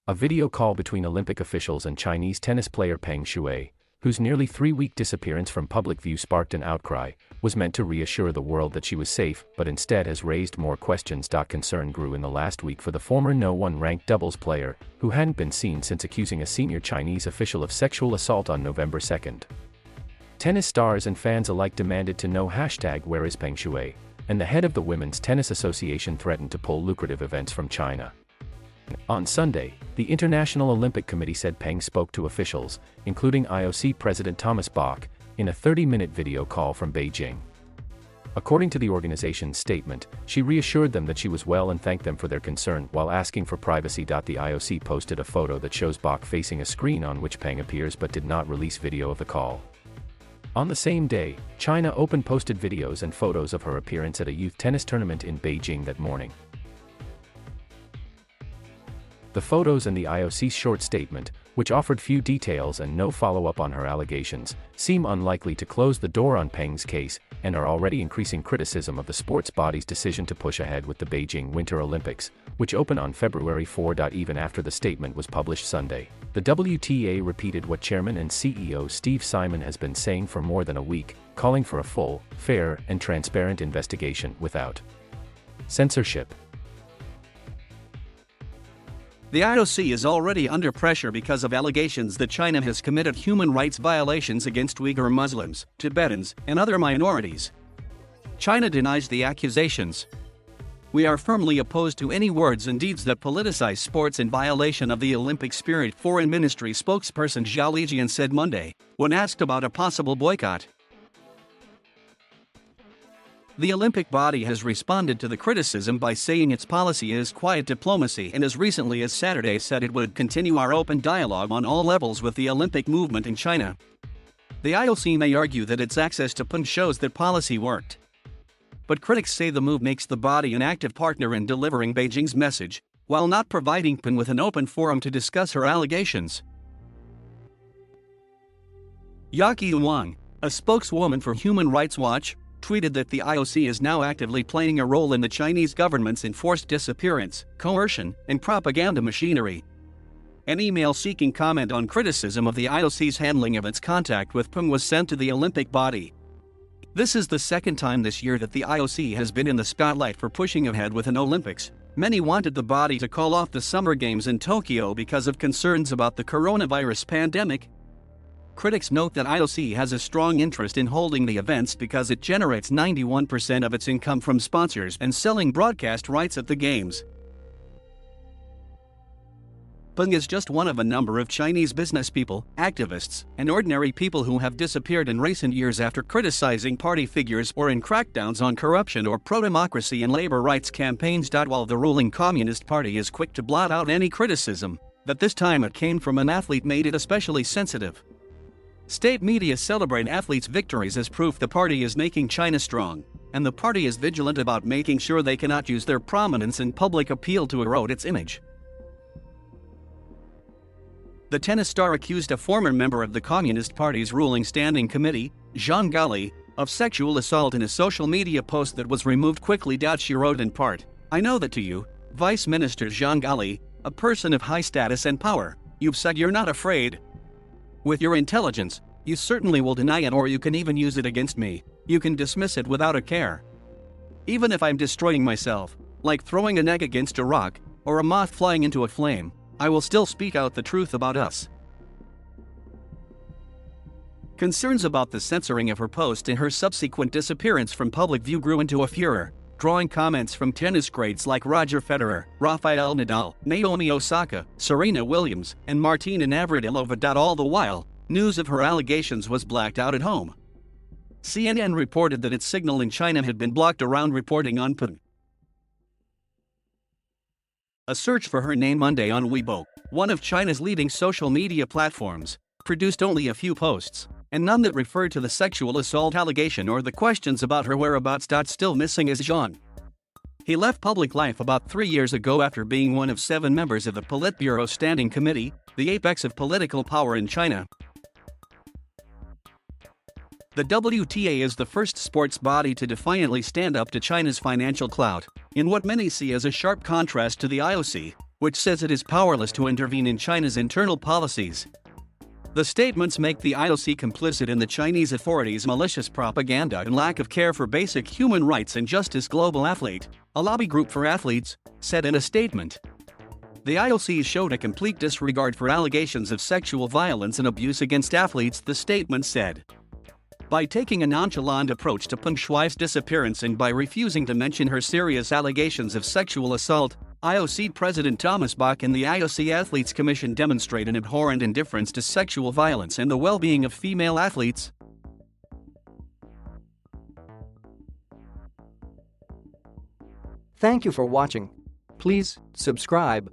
A video call between Olympic officials and Chinese tennis player Peng Shuai, whose nearly 3-week disappearance from public view sparked an outcry, was meant to reassure the world that she was safe, but instead has raised more questions. Concern grew in the last week for the former No. 1 ranked doubles player, who hadn't been seen since accusing a senior Chinese official of sexual assault on November 2. Tennis stars and fans alike demanded to know #Where is Peng Shuai, and the head of the Women's Tennis Association threatened to pull lucrative events from China. On Sunday, the International Olympic Committee said Peng spoke to officials, including IOC President Thomas Bach, in a 30-minute video call from Beijing. According to the organization's statement, she reassured them that she was well and thanked them for their concern while asking for privacy. The IOC posted a photo that shows Bach facing a screen on which Peng appears but did not release video of the call. On the same day, China Open posted videos and photos of her appearance at a youth tennis tournament in Beijing that morning. The photos and the IOC's short statement, which offered few details and no follow-up on her allegations, seem unlikely to close the door on Peng's case, and are already increasing criticism of the sports body's decision to push ahead with the Beijing Winter Olympics, which open on February 4. Even after the statement was published Sunday, the WTA repeated what Chairman and CEO Steve Simon has been saying for more than a week, calling for a full, fair, and transparent investigation without censorship. The IOC is already under pressure because of allegations that China has committed human rights violations against Uyghur Muslims, Tibetans, and other minorities. China denies the accusations. "We are firmly opposed to any words and deeds that politicize sports in violation of the Olympic spirit," Foreign Ministry spokesperson Zhao Lijian said Monday, when asked about a possible boycott. The Olympic body has responded to the criticism by saying its policy is quiet diplomacy and as recently as Saturday said it would continue our open dialogue on all levels with the Olympic movement in China. The IOC may argue that its access to Peng shows that policy worked. But critics say the move makes the body an active partner in delivering Beijing's message, while not providing Peng with an open forum to discuss her allegations. Yaqi Wang, a spokeswoman for Human Rights Watch, tweeted that the IOC is now actively playing a role in the Chinese government's enforced disappearance, coercion, and propaganda machinery. An email seeking comment on criticism of the IOC's handling of its contact with Peng was sent to the Olympic body. This is the second time this year that the IOC has been in the spotlight for pushing ahead with an Olympics. Many wanted the body to call off the Summer Games in Tokyo because of concerns about the coronavirus pandemic. Critics note that IOC has a strong interest in holding the events because it generates 91% of its income from sponsors and selling broadcast rights at the Games. Peng is just one of a number of Chinese businesspeople, activists, and ordinary people who have disappeared in recent years after criticizing party figures or in crackdowns on corruption or pro-democracy and labor rights campaigns. While the ruling Communist Party is quick to blot out any criticism, that this time it came from an athlete made it especially sensitive. State media celebrate athletes' victories as proof the party is making China strong, and the party is vigilant about making sure they cannot use their prominence in public appeal to erode its image. The tennis star accused a former member of the Communist Party's ruling standing committee, Zhang Gali, of sexual assault in a social media post that was removed quickly. She wrote in part, "I know that to you, Vice Minister Zhang Gali, a person of high status and power, you've said you're not afraid. With your intelligence, you certainly will deny it, or you can even use it against me. You can dismiss it without a care. Even if I'm destroying myself, like throwing an egg against a rock, or a moth flying into a flame, I will still speak out the truth about us." Concerns about the censoring of her post and her subsequent disappearance from public view grew into a furor, drawing comments from tennis greats like Roger Federer, Rafael Nadal, Naomi Osaka, Serena Williams, and Martina Navratilova. All the while, news of her allegations was blacked out at home. CNN reported that its signal in China had been blocked around reporting on Peng. A search for her name Monday on Weibo, one of China's leading social media platforms, produced only a few posts, and none that referred to the sexual assault allegation or the questions about her whereabouts. Still missing is Zhang. He left public life about 3 years ago after being one of 7 members of the Politburo Standing Committee, the apex of political power in China. The WTA is the first sports body to defiantly stand up to China's financial clout, in what many see as a sharp contrast to the IOC, which says it is powerless to intervene in China's internal policies. The statements make the IOC complicit in the Chinese authorities' malicious propaganda and lack of care for basic human rights and justice. Global Athlete, a lobby group for athletes, said in a statement. The IOC showed a complete disregard for allegations of sexual violence and abuse against athletes, the statement said. By taking a nonchalant approach to Peng Shuai's disappearance and by refusing to mention her serious allegations of sexual assault, IOC President Thomas Bach and the IOC Athletes Commission demonstrate an abhorrent indifference to sexual violence and the well-being of female athletes. Thank you for watching. Please subscribe.